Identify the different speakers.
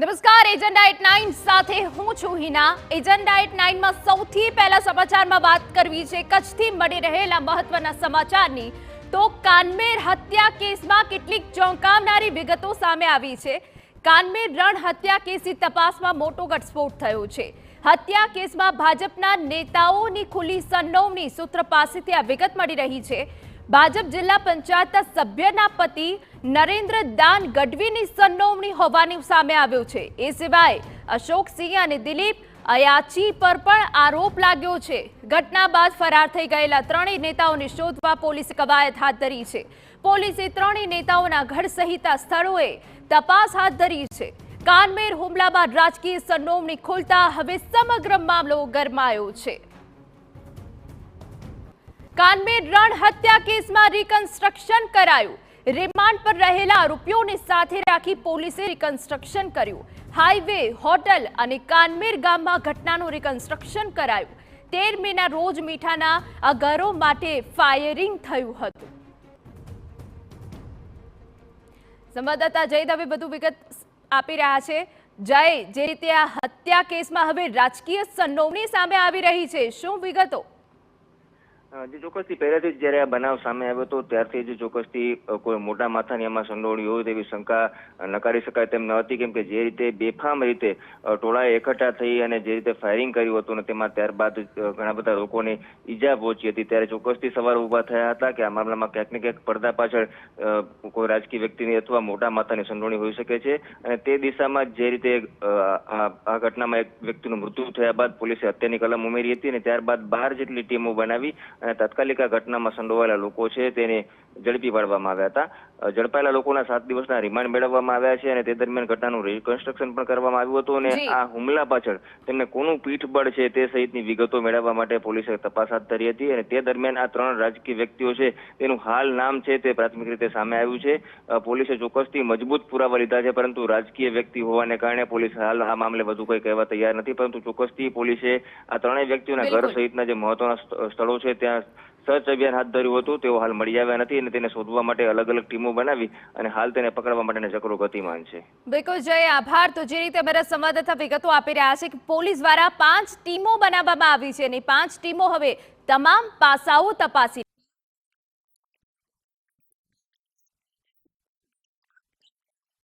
Speaker 1: નમસ્કાર, agenda at 9 સાથે હું છું હિના। એજન્ડા એટ 9 માં સૌથી પહેલા સમાચારમાં વાત કરવી છે કચ્છથી મળી રહેલા મહત્વના સમાચારની। તો કાનમેર હત્યા કેસમાં કેટલીક ચોંકાવનારી વિગતો સામે આવી છે। કાનમેર રણ હત્યા કેસની તપાસમાં મોટો ઘટસ્ફોટ થયો છે। હત્યા કેસમાં ભાજપના નેતાઓની ખુલ્લી સંડોવણી સૂત્ર પાસેથી આ વિગત મળી રહી છે। ભાજપ જિલ્લા પંચાયતના સભ્યના પતિ નરેન્દ્ર દાન ગઢવીની સંડોવણી હોવાનું સામે આવ્યું છે। એ સિવાય અશોકસિંહ અને દિલીપ અયાચી પર પણ આરોપ લાગ્યો છે। ઘટના બાદ ફરાર થઈ ગયેલા ત્રણેય નેતાઓને શોધવા પોલીસે કવાયત હાથ ધરી છે। પોલીસે ત્રણેય નેતાઓના ઘર સહિતના સ્થળોએ તપાસ હાથ ધરી છે। કાનમેર હુમલા બાદ રાજકીય સંડોવણી ખુલતા હવે સમગ્ર મામલો ગરમાયો છે। કાનમેર રણ હત્યા કેસમાં રિકન્સ્ટ્રક્શન કરાયું। રિમાન્ડ પર રહેલા આરોપીઓને સાથે રાખી પોલીસે રિકન્સ્ટ્રક્શન કર્યું। હાઈવે, હોટલ અને કાનમેર ગામમાં ઘટનાનું રિકન્સ્ટ્રક્શન કરાયું। 13 મેના રોજ મીઠાના આ ઘરો માટે ફાયરિંગ થયું હતું। સંવાદદાતા જય દવે વધુ વિગત આપી રહ્યા છે। જય, જે રીતે આ હત્યા કેસમાં હવે રાજકીય સંડોવણી સામે આવી રહી છે, શું વિગતો?
Speaker 2: જે ચોક્કસથી પહેલેથી જ જ્યારે આ બનાવ સામે આવ્યો હતો ત્યારથી જ ચોક્કસથી કોઈ મોટા માથાની આમાં સંડોવણી હોય તેવી શંકા નકારી શકાય તેમ ન હતી, કેમ કે જે રીતે બેફામ રીતે ટોળાએ એકઠા થઈ અને જે રીતે ફાયરિંગ કર્યું હતું અને તેમાં ત્યારબાદ ઘણા બધા લોકોને ઈજા પહોંચી હતી, ત્યારે ચોક્કસથી સવાલ ઊભા થયા હતા કે આ મામલામાં ક્યાંક ને ક્યાંક પડદા પાછળ કોઈ રાજકીય વ્યક્તિની અથવા મોટા માથાની સંડોવણી હોઈ શકે છે। અને તે દિશામાં જે રીતે આ ઘટનામાં એક વ્યક્તિનું મૃત્યુ થયા બાદ પોલીસે હત્યાની કલમ ઉમેરી હતી અને ત્યારબાદ 12 જેટલી ટીમો બનાવી અને તાત્કાલિક આ ઘટનામાં સંડોવાયેલા લોકો છે તેને ઝડપી પાડવામાં આવ્યા હતા। ઝડપાયેલા લોકોના 7 દિવસના રિમાન્ડ મેળવવામાં આવ્યા છે અને તે દરમિયાન ઘટનાનું રિકન્સ્ટ્રક્શન પણ કરવામાં આવ્યું હતું અને આ હુમલા પાછળ તેમને કોનું પીઠબળ છે તે સહિતની વિગતો મેળવવા માટે પોલીસે તપાસ હાથ ધરી હતી અને તે દરમિયાન આ 3 રાજકીય વ્યક્તિઓ છે તેનું હાલ નામ છે તે પ્રાથમિક રીતે સામે આવ્યું છે। પોલીસે ચોક્કસથી મજબૂત પુરાવા લીધા છે, પરંતુ રાજકીય વ્યક્તિ હોવાને કારણે પોલીસ હાલ આ મામલે વધુ કંઈ કહેવા તૈયાર નથી, પરંતુ ચોક્કસથી પોલીસે આ 3 વ્યક્તિઓના ઘર સહિતના જે મહત્વના સ્થળો છે ત્યાં સર્ચ અભિયાન હાથ ધર્યું હતું। તેઓ હાલ મળી આવ્યા નથી અને તેને શોધવા માટે અલગ અલગ ટીમો બનાવી અને હાલ તેને પકડવા માટેના ચક્રો ગતિમાન છે।
Speaker 1: બિલકુલ જય, આભાર। તો જે રીતે અમારા સંવાદદાતા વિગતો આપી રહ્યા છે કે પોલીસ દ્વારા 5 ટીમો બનાવવામાં આવી છે અને 5 ટીમો હવે તમામ પાસાઓ તપાસી